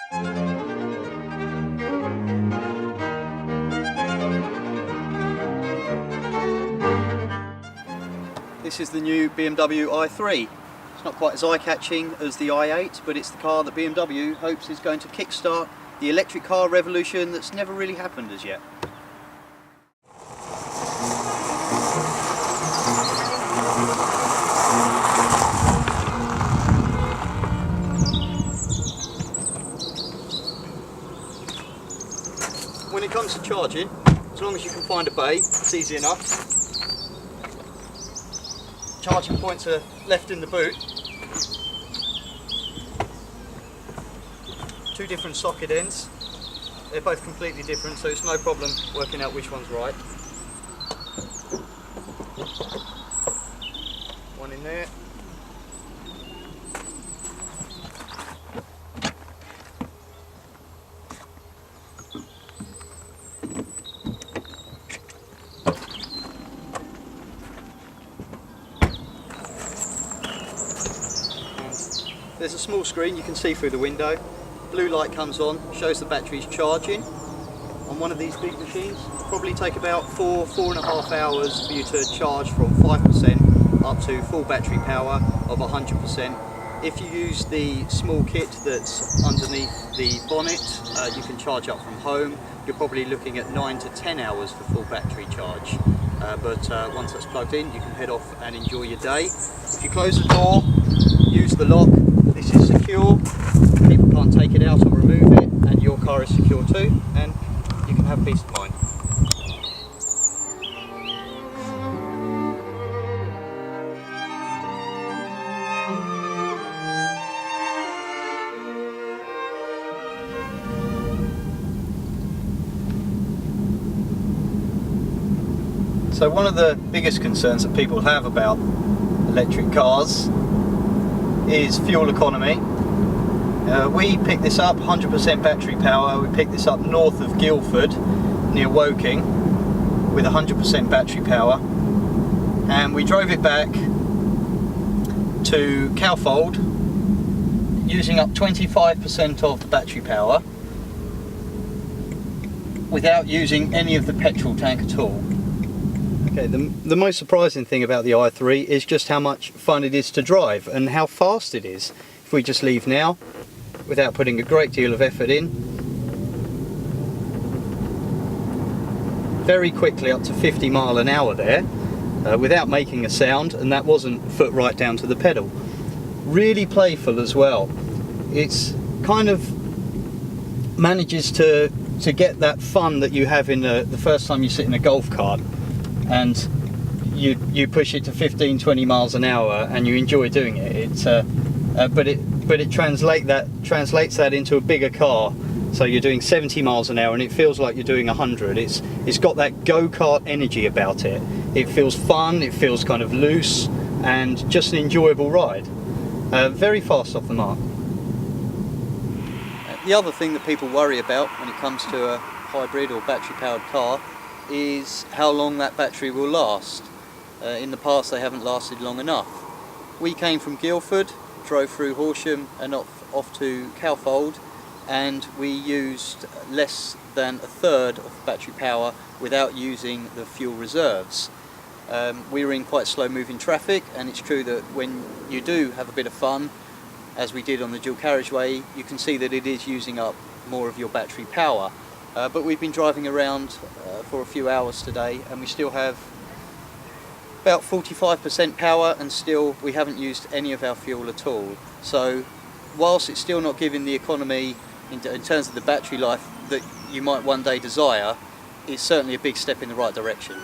This is the new BMW i3. It's not quite as eye-catching as the i8, but it's the car that BMW hopes is going to kickstart the electric car revolution that's never really happened as yet. When it comes to charging, as long as you can find a bay, it's easy enough. Charging points are left in the boot. Two different socket ends. They're both completely different, so it's no problem working out which one's right. One in there. There's a small screen you can see through the window. Blue light comes on, shows the battery's charging. On one of these big machines, it'll probably take about 4.5 hours for you to charge from 5% up to full battery power of 100%. If you use the small kit that's underneath the bonnet, you can charge up from home. You're probably looking at 9 to 10 hours for full battery charge. But once that's plugged in, you can head off and enjoy your day. If you close the door, use the lock, this is secure, people can't take it out or remove it, and your car is secure too, and you can have peace of mind. So one of the biggest concerns that people have about electric cars is fuel economy. We picked this up 100% battery power. We picked this up north of Guildford near Woking with 100% battery power, and we drove it back to Cowfold using up 25% of the battery power without using any of the petrol tank at all. Okay, the most surprising thing about the i3 is just how much fun it is to drive and how fast it is. If we just leave now, without putting a great deal of effort in, very quickly up to 50 mile an hour there, without making a sound, and that wasn't foot right down to the pedal. Really playful as well. It's kind of manages to get that fun that you have in the first time you sit in a golf cart and you push it to 15-20 miles an hour and you enjoy doing it. But it translates that into a bigger car, so you're doing 70 miles an hour and it feels like you're doing 100. It's got that go-kart energy about it. It feels fun, it feels kind of loose, and just an enjoyable ride. Very fast off the mark. The other thing that people worry about when it comes to a hybrid or battery powered car is how long that battery will last. In the past they haven't lasted long enough. We came from Guildford, drove through Horsham and off to Cowfold, and we used less than a third of the battery power without using the fuel reserves. We were in quite slow moving traffic, and it's true that when you do have a bit of fun, as we did on the dual carriageway, you can see that it is using up more of your battery power. But we've been driving around for a few hours today, and we still have about 45% power, and still we haven't used any of our fuel at all. So whilst it's still not giving the economy in terms of the battery life that you might one day desire, it's certainly a big step in the right direction.